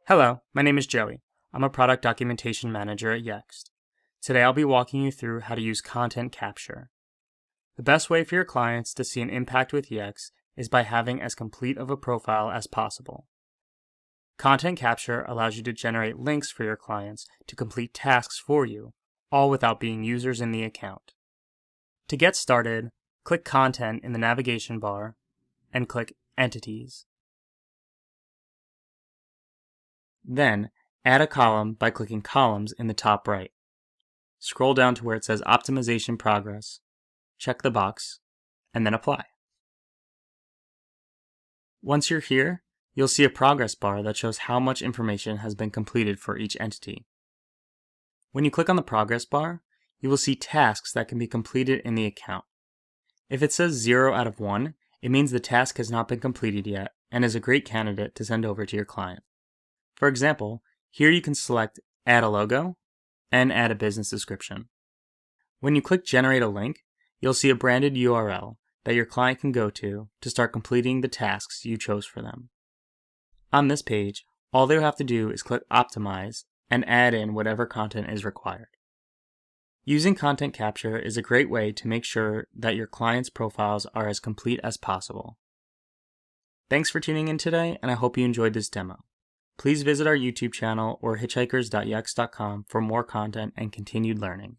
Hello, my name is Joey. I'm a product documentation manager at Yext. Today I'll be walking you through how to use content capture. The best way for your clients to see an impact with Yext is by having as complete of a profile as possible. Content capture allows you to generate links for your clients to complete tasks for you, all without being users in the account. To get started, click Content in the navigation bar and click Entities. Then, add a column by clicking Columns in the top right. Scroll down to where it says Optimization Progress, check the box, and then Apply. Once you're here, you'll see a progress bar that shows how much information has been completed for each entity. When you click on the progress bar, you will see tasks that can be completed in the account. If it says 0 out of 1, it means the task has not been completed yet and is a great candidate to send over to your client. For example, here you can select Add a Logo and add a business description. When you click Generate a Link, you'll see a branded URL that your client can go to start completing the tasks you chose for them. On this page, all they'll have to do is click Optimize and add in whatever content is required. Using content capture is a great way to make sure that your clients' profiles are as complete as possible. Thanks for tuning in today, and I hope you enjoyed this demo. Please visit our YouTube channel or hitchhikers.yext.com for more content and continued learning.